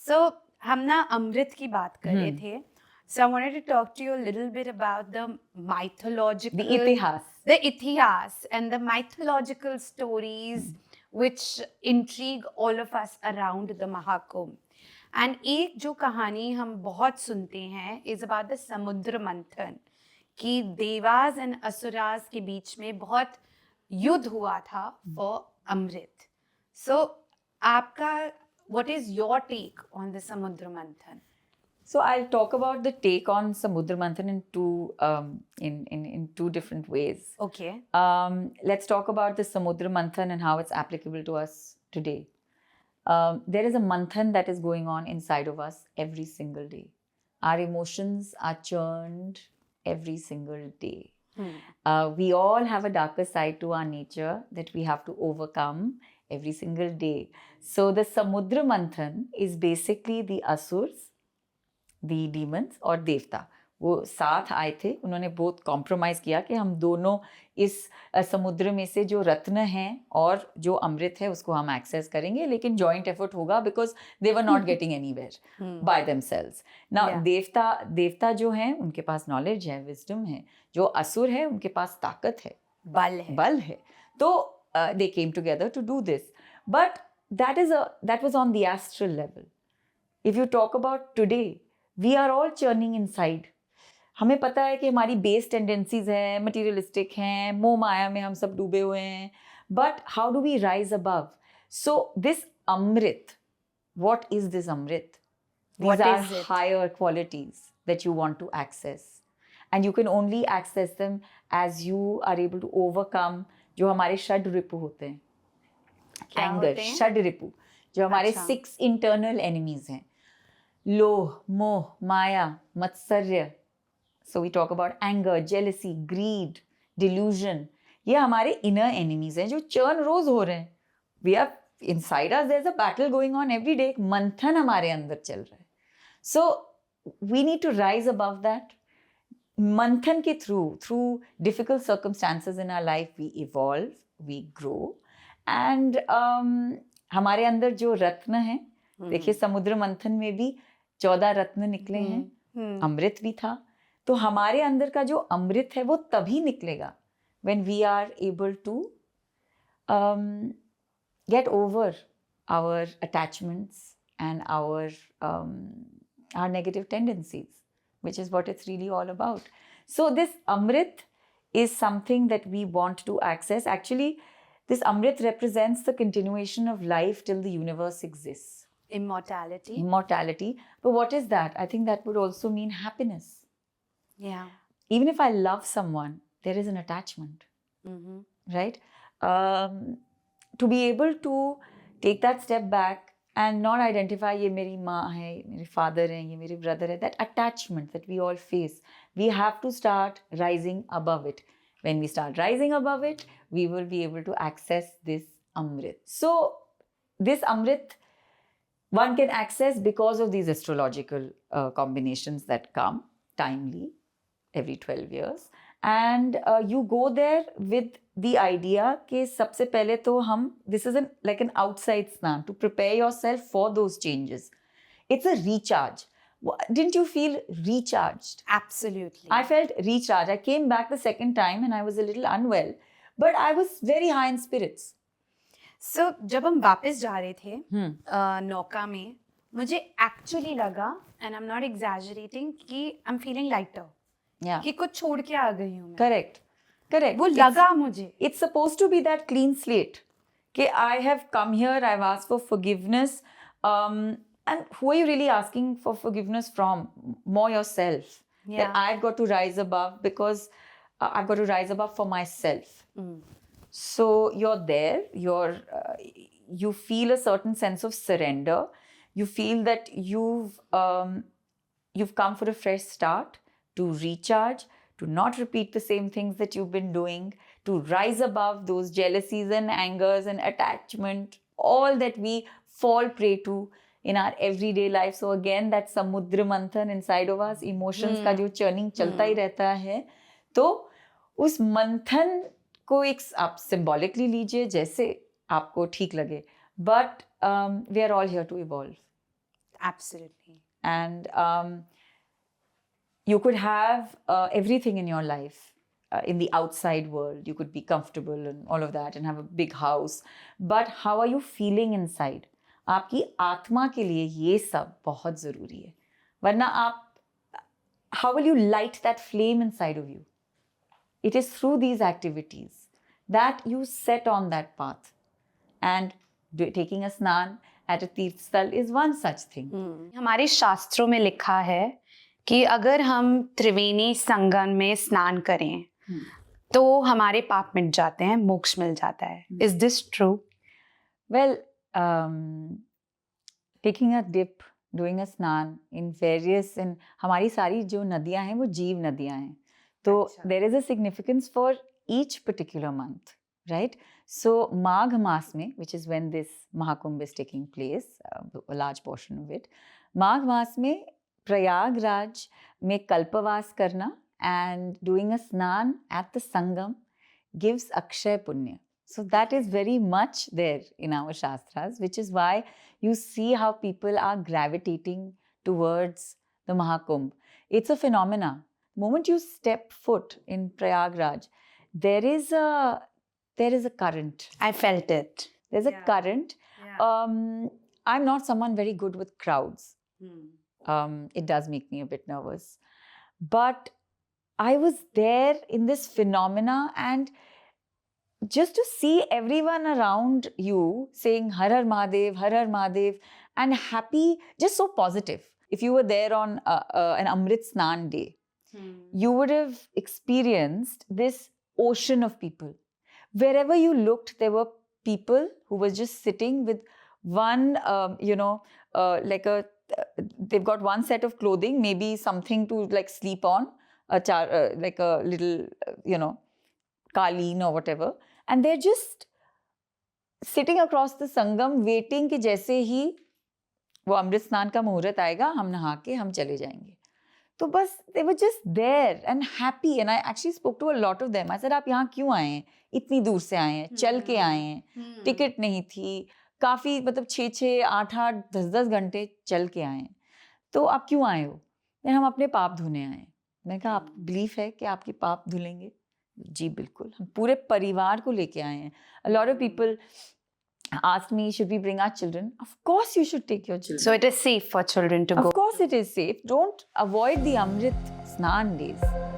So हम ना अमृत की बात कर रहे थे. So I wanted to talk to you a little bit about the mythological, the itihas and the mythological stories which intrigue all of us around the Mahakumbh. And एक जो कहानी हम बहुत सुनते हैं is about the समुद्र मंथन, कि देवास एंड असुरास के बीच में बहुत युद्ध हुआ था for अमृत. So आपका what is your take on the Samudra Manthan? So I'll talk about the take on Samudra Manthan in two different ways. Okay. Let's talk about the Samudra Manthan and how it's applicable to us today. There is a manthan that is going on inside of us every single day. Our emotions are churned every single day. We all have a darker side to our nature that we have to overcome every single day. So the Samudra Manthan is basically the Asurs, the demons और देवता वो साथ आए थे. उन्होंने बहुत compromise किया कि हम दोनों इस समुद्र में से जो रत्न हैं और जो अमृत है उसको हम एक्सेस करेंगे, लेकिन जॉइंट एफर्ट होगा because they were not getting anywhere by themselves. Now देवता जो हैं उनके पास नॉलेज है, विजडम है. जो असुर है उनके पास ताकत है, बल है. तो they came together to do this. But that was on the astral level. If you talk about today, we are all churning inside. हमें पता है कि हमारी बेस टेंडेंसीज हैं, मटीरियलिस्टिक हैं, मोह माया में हम सब डूबे हुए हैं. But how do we rise above? So this amrit, what is this amrit? These are higher qualities that you want to access, and you can only access them as you are able to overcome जो हमारे षड रिपु होते हैं. Anger, षड रिपु जो हमारे 6 internal enemies हैं. लोभ, मोह, माया, मत्सर्य. So we talk about anger, jealousy, greed, delusion. ये हमारे inner enemies हैं जो churn रोज हो रहे हैं. We are inside us. There's a battle going on every day. एक मंथन हमारे अंदर चल रहा है. So we need to rise above that. मंथन के through difficult circumstances in our life, we evolve, we grow, and हमारे अंदर जो रत्न हैं, देखिए समुद्र मंथन में भी 14 रत्न निकले हैं. अमृत भी था. तो हमारे अंदर का जो अमृत है वो तभी निकलेगा when we are able to get over our attachments and our negative tendencies, which is what it's really all about. So this amrit is something that we want to access. Actually, this amrit represents the continuation of life till the universe exists. Immortality. But what is that? I think that would also mean happiness. Yeah. Even if I love someone, there is an attachment, right? To be able to take that step back and not identify ये मेरी माँ है, मेरे father हैं, ये मेरे brother है, that attachment that we all face, we have to start rising above it. When we start rising above it, we will be able to access this amrit. So this amrit one can access because of these astrological combinations that come timely every 12 years, and you go there with the idea कि सबसे पहले तो हम, this is like an outside snan to prepare yourself for those changes. It's a recharge. Didn't you feel recharged? Absolutely. I felt recharged. I came back the second time and I was a little unwell, but I was very high in spirits. So जब हम वापस जा रहे थे नौका में, मुझे actually लगा, and I'm not exaggerating, कि I'm feeling lighter. Yeah. कि कुछ छोड़ के आ गई हूँ मैं. Correct. वो लगा मुझे. It's supposed to be that clean slate. कि I have come here, I've asked for forgiveness. And who are you really asking for forgiveness from? More yourself. Yeah. That I've got to rise above because I've got to rise above for myself. So you're there, you feel a certain sense of surrender. You feel that you've come for a fresh start, to recharge, to not repeat the same things that you've been doing, to rise above those jealousies and angers and attachment, all that we fall prey to in our everyday life. So again, that samudra manthan inside of us, emotions का जो churning चलता ही रहता है, तो उस मंथन को एक आप symbolically लीजिए जैसे आपको ठीक लगे. But we are all here to evolve. Absolutely. And you could have everything in your life. In the outside world, you could be comfortable and all of that and have a big house. But how are you feeling inside? आपकी आत्मा के लिए ये सब बहुत ज़रूरी है. वरना आप, how will you light that flame inside of you? It is through these activities that you set on that path. And taking a snan at a तीर्थस्थल is one such thing. हमारे शास्त्रों में लिखा है कि अगर हम त्रिवेणी संगम में स्नान करें तो हमारे पाप मिट जाते हैं, मोक्ष मिल जाता है. Is this true? Well, taking a dip, doing a snan in various, in हमारी सारी जो नदियाँ हैं वो जीव नदियाँ हैं. तो there is a significance for each particular month, right? So Magh Mas में, which is when this Mahakumbh is taking place, a large portion of it, Magh Mas में प्रयागराज में कल्पवास करना and doing a snan at the Sangam gives Akshay Punya. So that is very much there in our Shastras, which is why you see how people are gravitating towards the Mahakumbh. It's a phenomena. The moment you step foot in Prayagraj, there is a current. I felt it. There's a current. I'm not someone very good with crowds. It does make me a bit nervous. But I was there in this phenomena, and just to see everyone around you saying Har Har Mahadev, and happy, just so positive. If you were there on an Amrit Snan day, you would have experienced this ocean of people. Wherever you looked, there were people who were just sitting with one, they've got one set of clothing, maybe something to like sleep on, like a little, kaleen or whatever. And they're just sitting across the Sangam waiting कि जैसे ही वो अमृत स्नान का मुहूर्त आएगा हम नहा के हम चले जाएंगे. तो बस they were just there and happy, and I actually spoke to a lot of them. I said, आप यहाँ क्यों आए हैं? इतनी दूर से आए हैं, चल के आए हैं, टिकट नहीं थी, काफ़ी मतलब 6-6, 8-8, 10-10 घंटे चल के आए हैं. तो आप क्यों आए हो? फिर हम अपने पाप धोने आए हैं. मैंने कहा आप बिलीफ है कि आपके पाप धुलेंगे? जी बिल्कुल, हम पूरे परिवार को लेके आए हैं. A lot of people asked me, should we bring our children? Of course you should take your children. So it is safe for children to go. Of course it is safe. Don't avoid the Amrit Snan days.